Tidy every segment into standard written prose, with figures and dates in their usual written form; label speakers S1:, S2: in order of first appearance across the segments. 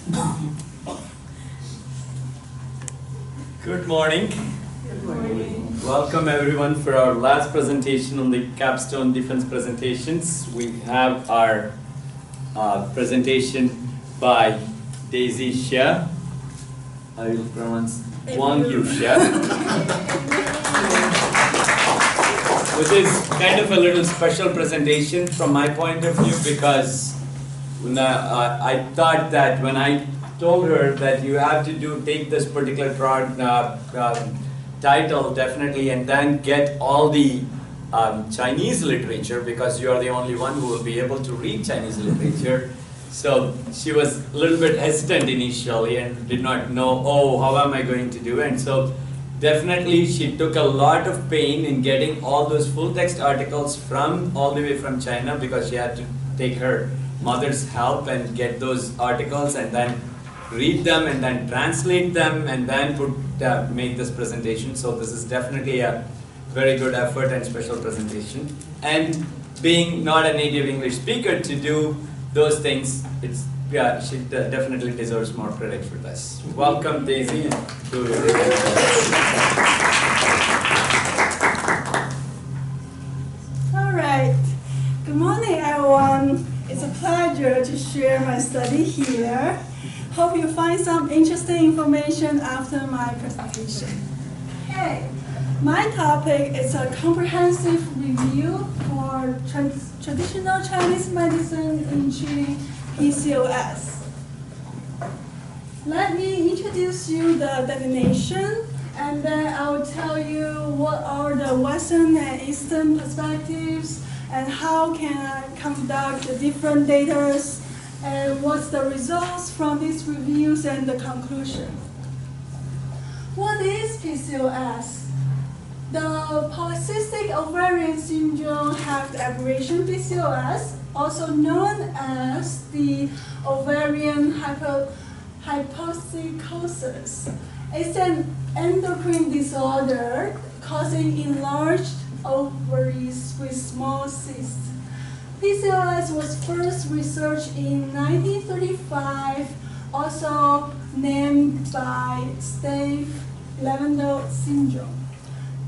S1: Good morning.
S2: Good morning.
S1: Welcome everyone for our last presentation on the capstone defense presentations. We have our presentation by Daisy Xia. I will pronounce Wang Yu Xia. Which is kind of a little special presentation from my point of view, because I thought that when I told her that you have to take this particular title definitely and then get all the Chinese literature, because you are the only one who will be able to read Chinese literature. So she was a little bit hesitant initially and did not know, oh, how am I going to do it? And so definitely she took a lot of pain in getting all those full text articles from all the way from China, because she had to take her mother's help and get those articles and then read them and then translate them and then make this presentation. So this is definitely a very good effort and special presentation. And being not a native English speaker to do those things, she definitely deserves more credit for this. Welcome, Daisy.
S2: All right. Good morning, everyone. It's a pleasure to share my study here. Hope you find some interesting information after my presentation. Okay. My topic is a comprehensive review for traditional Chinese medicine in treating PCOS. Let me introduce you the definition, and then I'll tell you what are the Western and Eastern perspectives and how can I conduct the different data and what's the results from these reviews and the conclusion. What is PCOS? The polycystic ovarian syndrome have the abbreviation PCOS, also known as the ovarian hypotrichosis. It's an endocrine disorder causing enlarged ovaries with small cysts. PCOS was first researched in 1935, also named by Stave-Leventhal syndrome.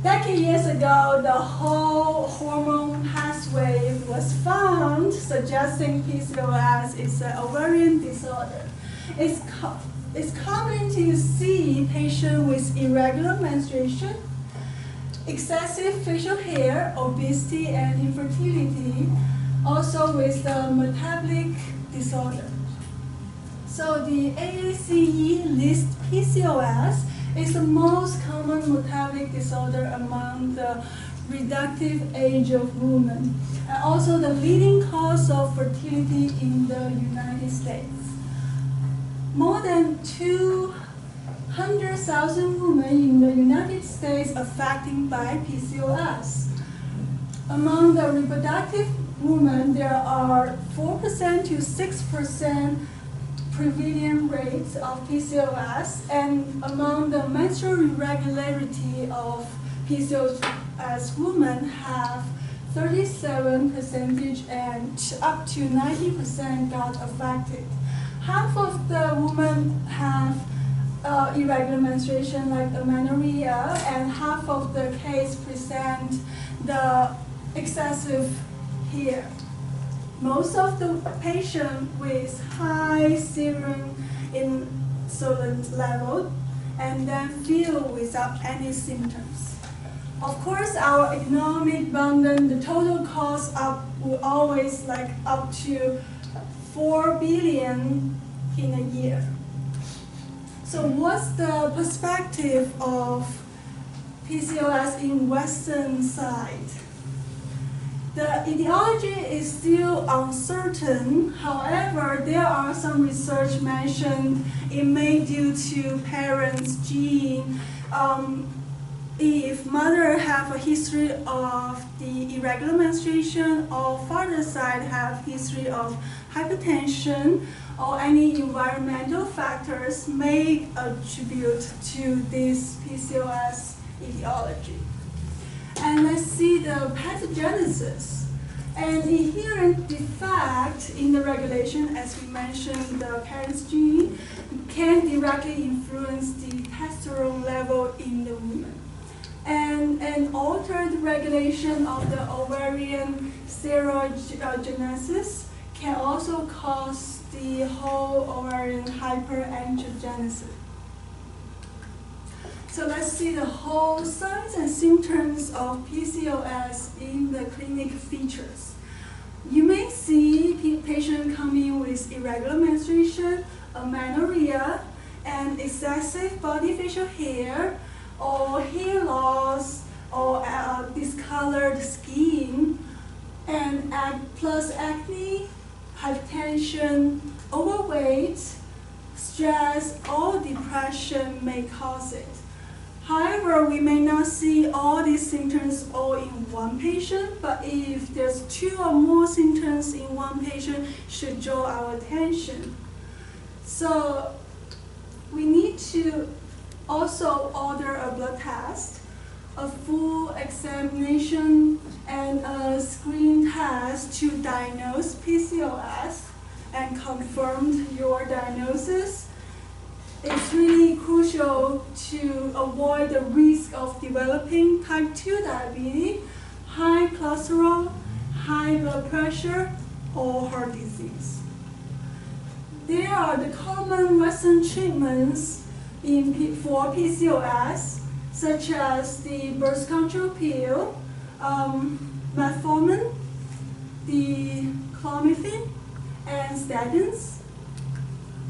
S2: Decades ago, the whole hormone pathway was found, suggesting PCOS is an ovarian disorder. It's common to see patients with irregular menstruation, excessive facial hair, obesity, and infertility, also with the metabolic disorder. So the AACE lists PCOS is the most common metabolic disorder among the reproductive age of women, and also the leading cause of fertility in the United States. More than 200,000 women in the United States affected by PCOS. Among the reproductive women, there are 4% to 6% prevalent rates of PCOS, and among the menstrual irregularity of PCOS women have 37% and up to 90% got affected. Half of the women have irregular menstruation like amenorrhea, and half of the case present the excessive hair. Most of the patients with high serum insulin level and then feel without any symptoms. Of course, our economic burden, the total cost will always up to 4 billion in a year. So what's the perspective of PCOS in Western side? The etiology is still uncertain. However, there are some research mentioned it may due to parents' gene. If mother have a history of the irregular menstruation, or father side have history of hypertension, or any environmental factors may attribute to this PCOS etiology. And let's see the pathogenesis. An inherent defect in the regulation, as we mentioned, the parent's gene, can directly influence the testosterone level in the woman. And an altered regulation of the ovarian steroidogenesis can also cause the whole ovarian hyperandrogenesis. So let's see the whole signs and symptoms of PCOS in the clinic features. You may see patient coming with irregular menstruation, amenorrhea, and excessive body facial hair, or hair loss, or discolored skin, and plus acne, hypertension, overweight, stress, or depression may cause it. However, we may not see all these symptoms all in one patient, but if there's 2 or more symptoms in one patient, should draw our attention. So we need to also order a blood test, a full examination, and a screen test to diagnose PCOS and confirm your diagnosis. It's really crucial to avoid the risk of developing type 2 diabetes, high cholesterol, high blood pressure, or heart disease. There are the common Western treatments for PCOS, such as the birth control pill, metformin, the clomiphene, and statins,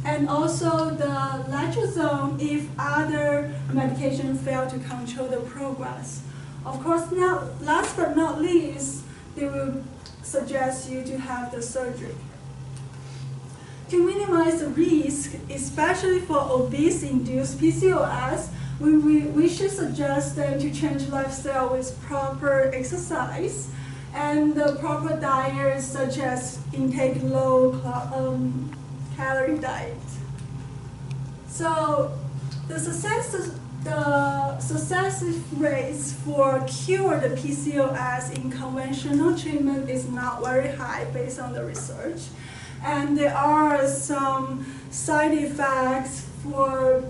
S2: and also the letrozole if other medications fail to control the progress. Of course, last but not least, they will suggest you to have the surgery. To minimize the risk, especially for obese-induced PCOS, we should suggest them to change lifestyle with proper exercise and the proper diet, such as intake low calorie diet. So the success rates for cure the PCOS in conventional treatment is not very high based on the research. And there are some side effects for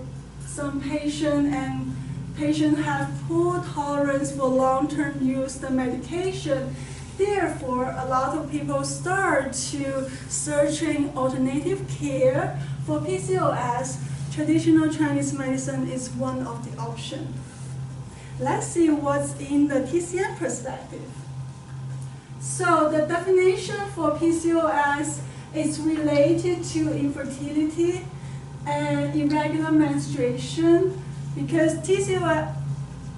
S2: some patients, and patients have poor tolerance for long-term use of the medication. Therefore, a lot of people start to searching alternative care for PCOS. Traditional Chinese medicine is one of the options. Let's see what's in the TCM perspective. So the definition for PCOS is related to infertility and irregular menstruation, because PCOS,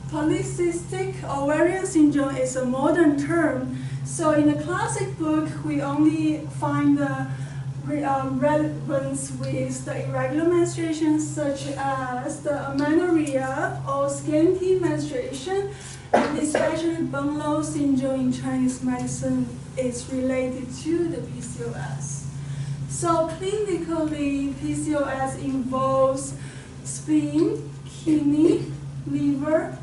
S2: polycystic ovarian syndrome, is a modern term. So in the classic book, we only find the relevance with the irregular menstruation, such as the amenorrhea or scanty menstruation, and especially bone low syndrome in Chinese medicine is related to the PCOS. So clinically, PCOS involves spleen, kidney, liver,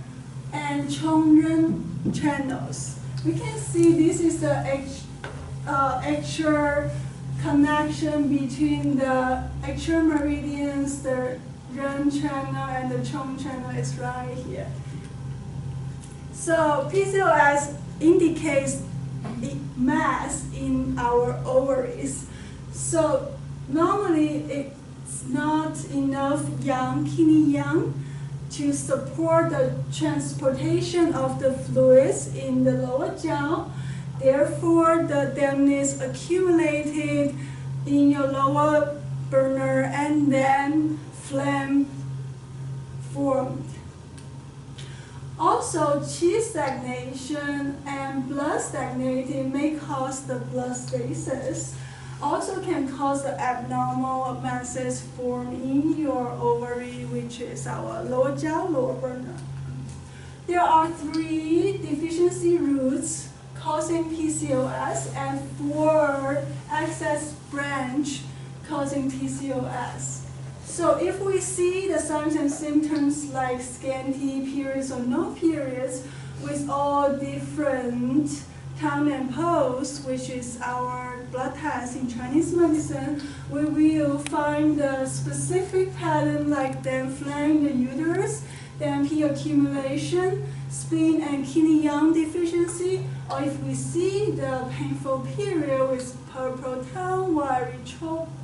S2: and Chongren channels. We can see this is the actual connection between the actual meridians, the Ren channel and the Chong channel is right here. So PCOS indicates mass in our ovaries. So normally it's not enough kidney yang to support the transportation of the fluids in the lower jaw. Therefore, the dampness accumulated in your lower burner and then phlegm formed. Also, chi stagnation and blood stagnating may cause the blood stasis. Also can cause the abnormal masses form in your ovary, which is our lower jaw, lower burner. There are 3 deficiency roots causing PCOS and 4 excess branch causing PCOS. So if we see the signs and symptoms like scanty periods or no periods with all different count and pulse, which is our blood test in Chinese medicine, we will find the specific pattern like then flaring the uterus, then P accumulation, spleen and kidney yang deficiency, or if we see the painful period with purple tongue, wiry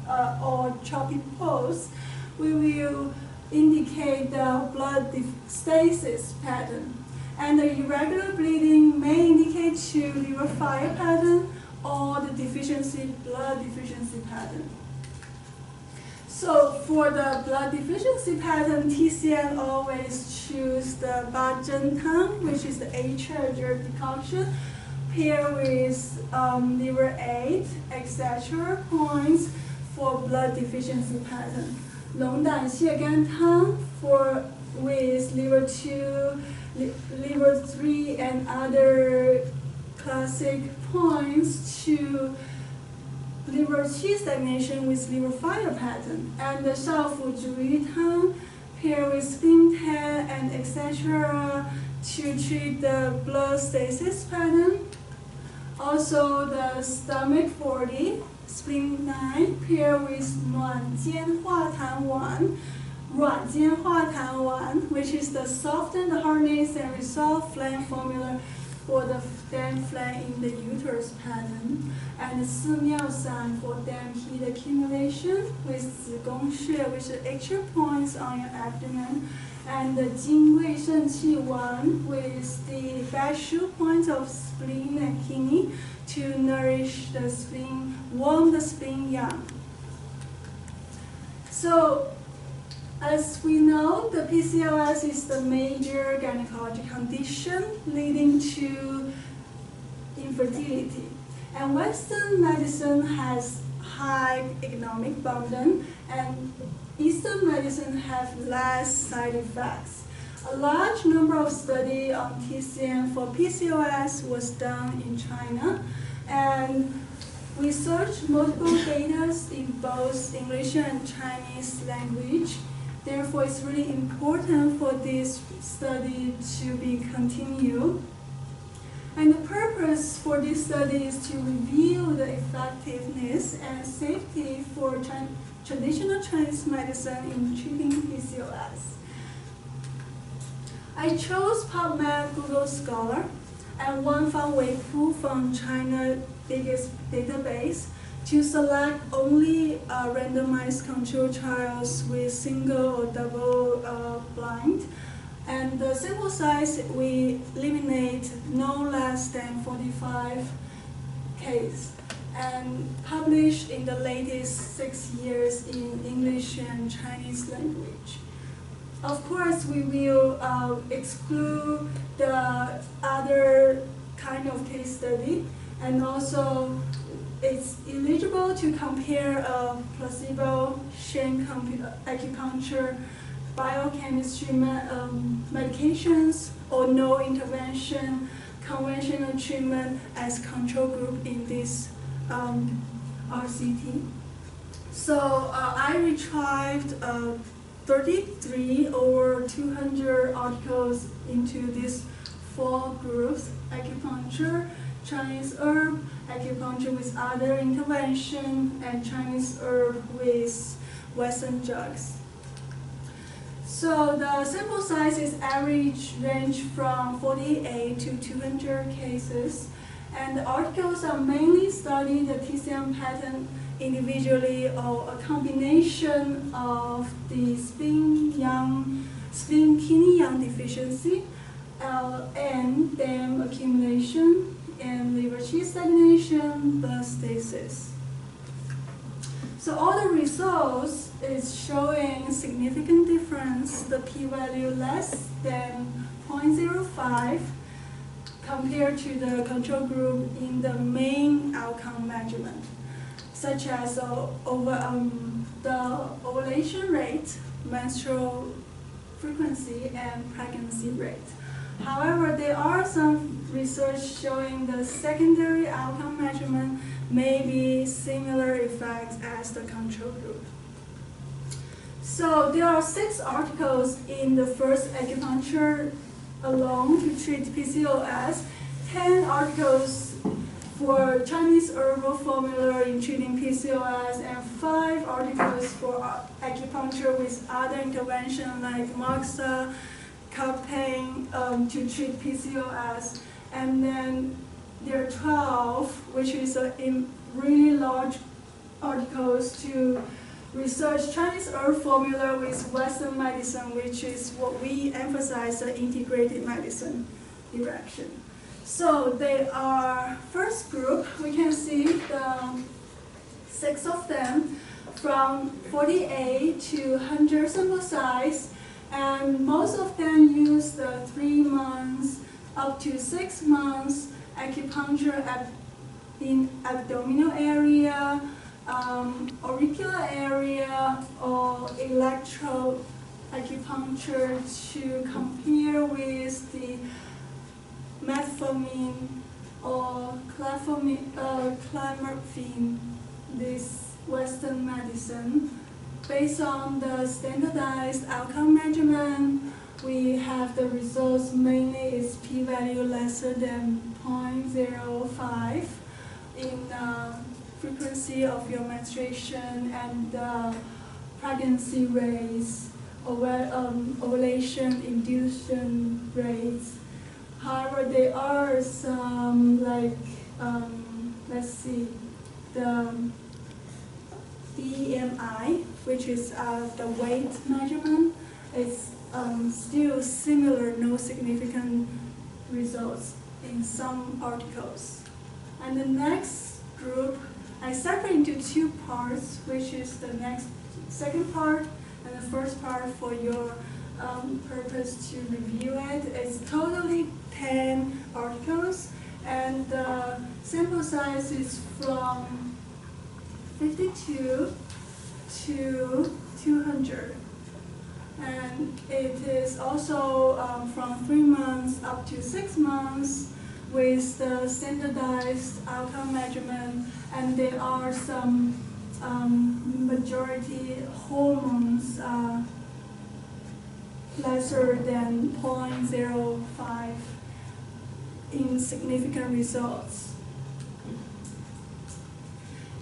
S2: or choppy pulse, we will indicate the blood stasis pattern. And the irregular bleeding may indicate to liver fire pattern or the blood deficiency pattern. So for the blood deficiency pattern, TCM always choose the Bajin tongue, which is the A-charger decoction, paired with liver 8, etc. points for blood deficiency pattern. 龙胆泻肝汤 with liver 2, liver 3, and other classic points to liver qi stagnation with liver fire pattern. And the 少腹足鱼汤 paired with spleen 10 and etc. to treat the blood stasis pattern. Also the stomach 40, spleen 9 paired with 暖间化痰丸, 软间化痰丸, which is the softened hardness and resolve flame formula for the damp flame in the uterus pattern, and 四妙散 for damp heat accumulation with 子宫穴, which are extra points on your abdomen, and the 精卫肾气丸 with the back shoe points of spleen and kidney to nourish the spleen, warm the spleen yang. So, as we know, the PCOS is the major gynecologic condition leading to infertility. And Western medicine has high economic burden, and Eastern medicine have less side effects. A large number of studies on TCM for PCOS was done in China, and we searched multiple data in both English and Chinese language. Therefore, it's really important for this study to be continued. And the purpose for this study is to review the effectiveness and safety for traditional Chinese medicine in treating PCOS. I chose PubMed Google Scholar and one from Weipu from China's biggest database to select only randomized control trials with single or double blind. And the sample size, we eliminate no less than 45 cases and published in the latest 6 years in English and Chinese language. Of course, we will exclude the other kind of case study, and also it's eligible to compare placebo, sham acupuncture, biochemistry medications, or no intervention, conventional treatment as control group in this RCT. So I retrieved 33 over 200 articles into these 4 groups: acupuncture, Chinese herb, acupuncture with other intervention, and Chinese herb with Western drugs. So the sample size is average range from 48 to 200 cases, and the articles are mainly studying the TCM pattern individually or a combination of the spleen kidney yang deficiency, and dam accumulation, and liver qi stagnation, blood stasis. So all the results is showing significant difference, the p-value less than 0.05 compared to the control group in the main outcome measurement, such as the ovulation rate, menstrual frequency, and pregnancy rate. However, there are some research showing the secondary outcome measurement may be similar effects as the control group. So there are 6 articles in the first acupuncture alone to treat PCOS, 10 articles for Chinese herbal formula in treating PCOS, and 5 articles for acupuncture with other intervention like moxa, cultivate to treat PCOS. And then there are 12, which is in really large articles to research Chinese herb formula with Western medicine, which is what we emphasize, the integrated medicine direction. So they are, first group, we can see the 6 of them from 48 to 100 sample size, and most of them use the 3 months up to 6 months acupuncture in abdominal area, auricular area, or electro acupuncture to compare with the metformin or clamorphine, this Western medicine. Based on the standardized outcome measurement, we have the results mainly is p-value lesser than 0.05 in frequency of your menstruation and pregnancy rates, ovulation induction rates. However, there are some, like, let's see, the BMI, which is the weight measurement, is still similar, no significant results in some articles. And the next group, I separate into 2 parts, which is the second part and the first part for your purpose to review it. It's totally 10 articles, and the sample size is from 52 to 200. And it is also from 3 months up to 6 months with the standardized outcome measurement, and there are some majority hormones lesser than 0.05 in significant results.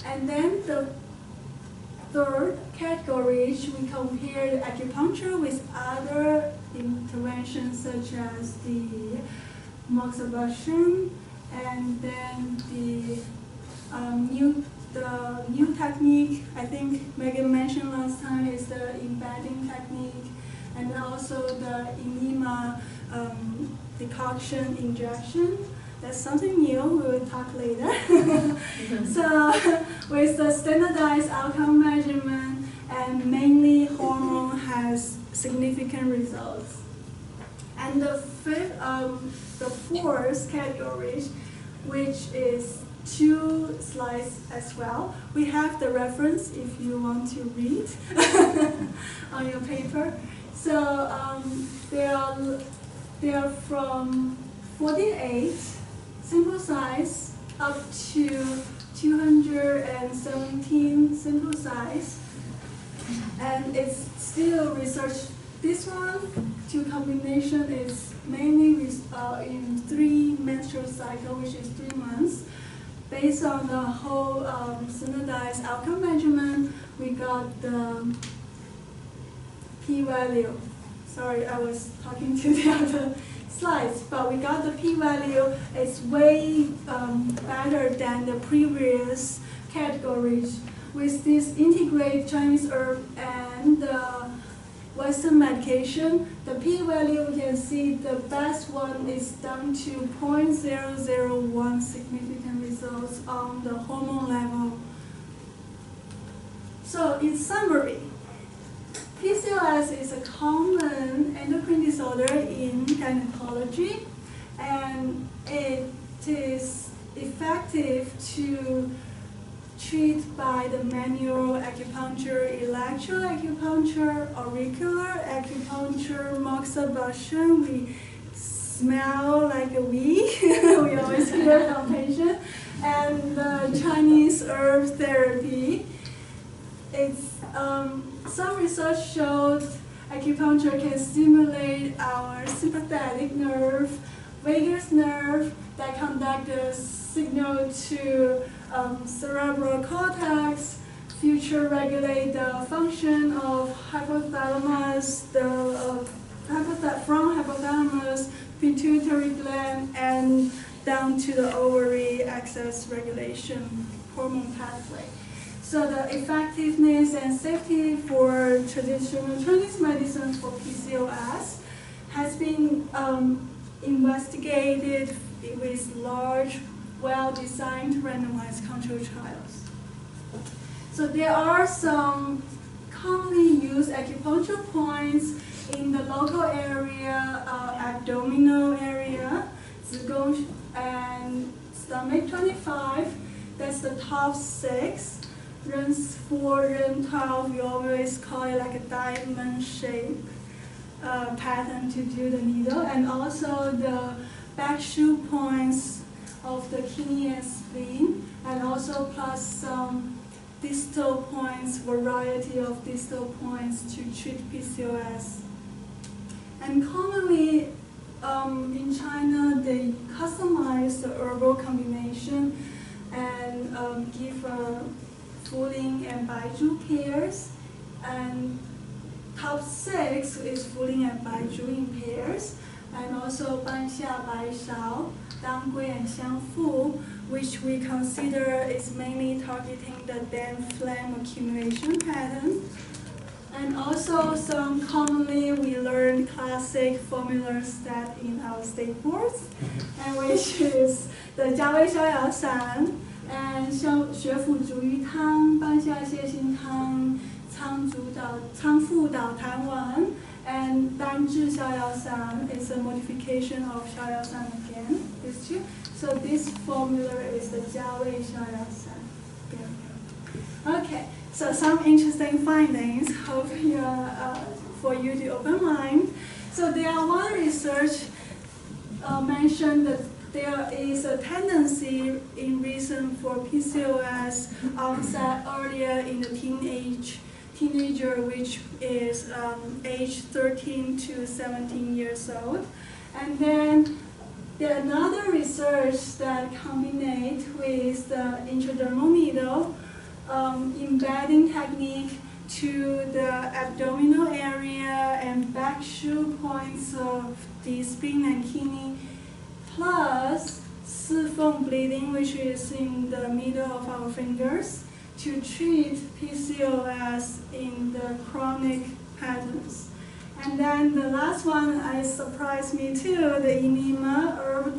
S2: And then the third category, we compared acupuncture with other interventions such as the moxibustion, and then the new technique, I think Megan mentioned last time, is the embedding technique, and also the enema decoction injection. That's something new, we will talk later. So with the standardized outcome measurement, and mainly hormone has significant results. And the fourth category, which is 2 slides as well. We have the reference if you want to read on your paper. So they are from 48 sample size up to 217 sample size, and it's still research. This one, 2 combination, is mainly in 3 menstrual cycle, which is 3 months. Based on the whole standardized outcome measurement, we got the p-value. Sorry, I was talking to the other slides, but we got the p-value. It's way better than the previous categories. With this integrated Chinese herb and Western medication, the p-value, you can see the best one is down to 0.001 significant results on the hormone level. So in summary, PCOS is a common endocrine disorder in gynecology, and it is effective to treat by the manual acupuncture, electroacupuncture, auricular acupuncture, moxibustion. We smell like a bee. We always hear from patients. And Chinese herb therapy. It's some research showed acupuncture can stimulate our sympathetic nerve vagus nerve that conduct the signal to cerebral cortex, future regulate the function of hypothalamus, from hypothalamus, pituitary gland, and down to the ovary axis regulation hormone pathway. So the effectiveness and safety for traditional Chinese medicine for PCOS has been investigated with large, well-designed randomized controlled trials. So there are some commonly used acupuncture points in the local area, abdominal area, zigong and stomach 25. That's the top 6. Ren 4, Ren 12, we always call it like a diamond shape pattern to do the needle, and also the back shoe points of the kidney and spleen, and also plus some distal points, variety of distal points to treat PCOS. And commonly in China, they customize the herbal combination and give Fuling and Baizhu pairs, and top 6 is Fuling and Baizhu in pairs, and also Banxia, Baishao, Danggui, and Xiangfu, which we consider is mainly targeting the Dan flame accumulation pattern. And also some commonly we learned classic formulas that in our state boards, and which is the Jiawei Xiaoyao San, and 血府逐鱼汤、半夏泻心汤、仓腹导痰丸, and 丹治逍遥散 is a modification of 逍遥散 again, these two. So this formula is the Jiawei Xiaoyao San. Okay, so some interesting findings. Hope for you to open mind. So there are one research mentioned that there is a tendency in recent for PCOS onset earlier in the teenager, which is age 13 to 17 years old. And then there are another research that combined with the intradermal needle embedding technique to the abdominal area and back shoe points of the spleen and kidney, plus sifeng bleeding, which is in the middle of our fingers, to treat PCOS in the chronic patterns. And then the last one surprised me too, the enema herb